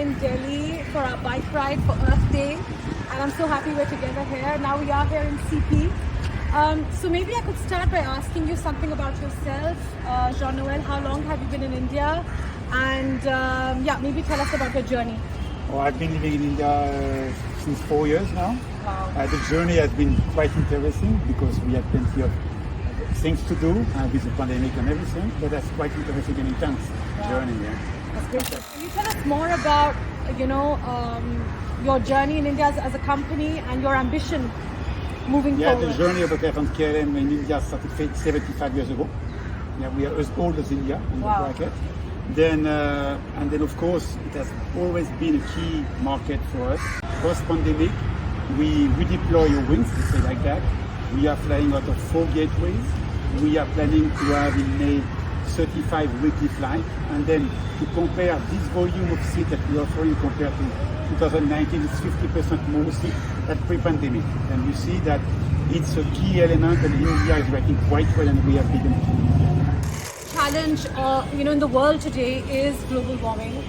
in Delhi for our bike ride for Earth Day, and I'm so happy we're together here. Now we are here in CP. So maybe I could start by asking you something about yourself, Jean-Noël. How long have you been in India? And yeah, maybe tell us about your journey. Well, I've been living in India since 4 years now. Wow. The journey has been quite interesting because we had plenty of things to do with the pandemic and everything, but that's quite interesting and intense journey. Yeah. That's great. Can you tell us more about, your journey in India as a company and your ambition moving forward? The journey of Air France KLM in India started 75 years ago. Yeah, we are as old as India in the bracket. Then of course, it has always been a key market for us. Post-pandemic, we redeploy our wings, to say like that. We are flying out of 4 gateways. We are planning to have in May 35 weekly flights. And then to compare this volume of seats that we are offering compared to 2019, it's 50% more seats than pre-pandemic. And you see that it's a key element, and India is working quite well, and we have big ambitions. Challenge in the world today is global warming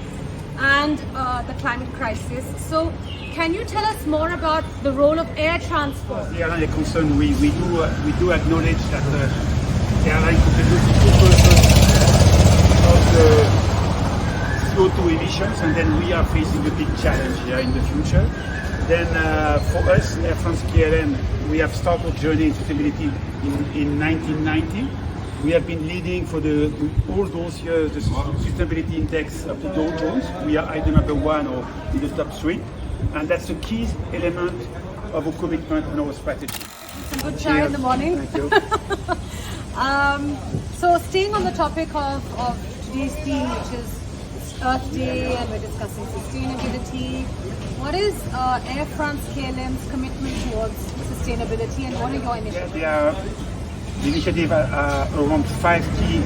and the climate crisis. So can you tell us more about the role of air transport? The airline is concerned, we do acknowledge that the airline contributes to 2% of the CO2 emissions, and then we are facing a big challenge here in the future. Then for us, Air France KLM, we have started journey in sustainability in 1990. We have been leading for all those years the sustainability index of the Dow Jones. We are either number 1 or in the top 3. And that's a key element of our commitment and our strategy. Some good chai in the morning. Thank you. So staying on the topic of today's theme, which is Earth Day, and we're discussing sustainability. What is Air France KLM's commitment towards sustainability, and what are your initiatives? The initiative are around 5 key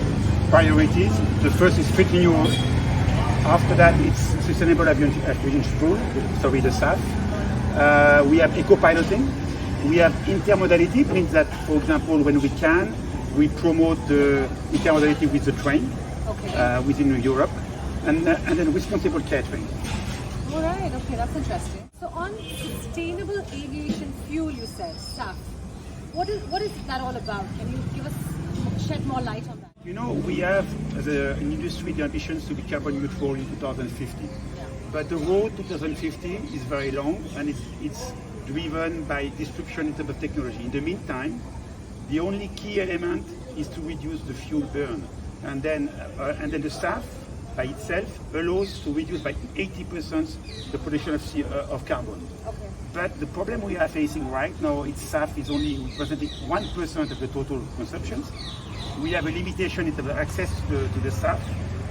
priorities. The first is fleet renewal. After that, it's sustainable aviation fuel, the SAF. We have eco-piloting. We have intermodality. It means that, for example, when we can, we promote the intermodality with the train within Europe. And then responsible catering. All right, okay, that's interesting. So on sustainable aviation fuel, you said, SAF. What is that all about? Can you shed more light on that? We have, as an industry, the ambitions to be carbon neutral in 2050. Yeah. But the road to 2050 is very long, and it's driven by disruption in terms of technology. In the meantime, the only key element is to reduce the fuel burn. And then the SAF by itself allows to reduce by 80% the production of carbon. Okay. But the problem we are facing right now is SAF is only representing 1% of the total consumptions. We have a limitation in terms of access to the SAF,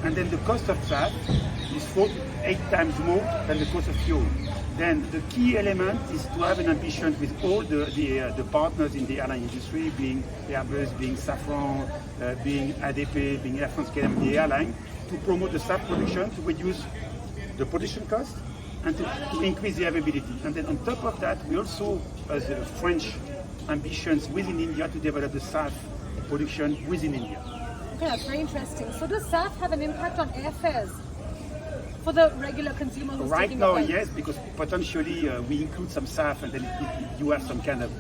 and then the cost of SAF is 4 to 8 times more than the cost of fuel. Then the key element is to have an ambition with all the partners in the airline industry, being Airbus, being Safran, being ADP, being Air France KLM, the airline, to promote the SAF production, to reduce the production cost, and to increase the availability. And then on top of that, we also, as French ambitions within India, to develop the SAF production within India. Okay, that's very interesting. So does SAF have an impact on airfares for the regular consumer who's right taking now, a flight? yes, because potentially we include some SAF, and then you have some kind of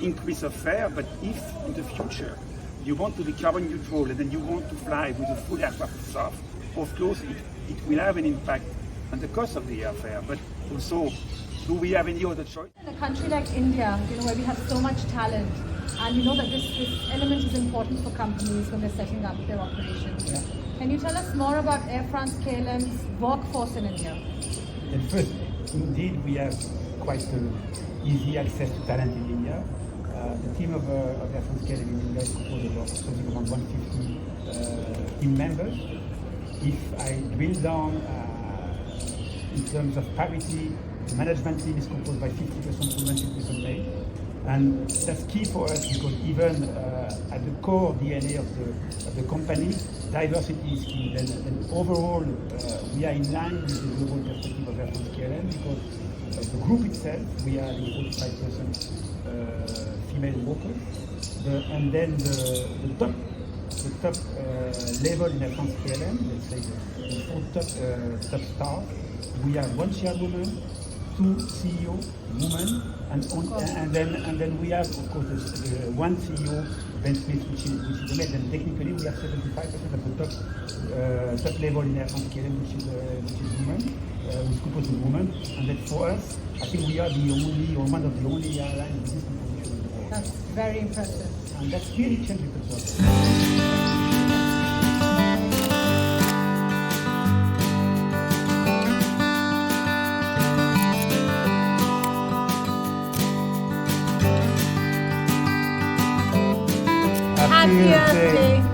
increase of fare. But if in the future you want to be carbon neutral and then you want to fly with a full aircraft SAF, of course it will have an impact on the cost of the airfare. But also, do we have any other choice? In a country like India, where we have so much talent, and you know that this element is important for companies when they're setting up their operations. Yeah. Can you tell us more about Air France KLM's workforce in India? First, indeed, we have quite easy access to talent in India. The team of Air France KLM in India is composed of something around 150 team members. If I drill down in terms of parity, the management team is composed by 50% women, 50% male. And that's key for us because even at the core DNA of the company, diversity is key. Then overall, we are in line with the global perspective of Air France KLM because the group itself, we are the 45% female workers. And then the top level in Air France KLM, let's say the 4 top staff, we have one chairwoman, two CEO women, and then we have, of course, one CEO, Ben Smith, which is the male. And technically, we have 75% of the top level in Air France KLM, which is women, which composed of women. And then for us, I think we are the only, or one of the only airlines with this composition in the world. That's very impressive. And that's really changed the culture. Happy Earth Day.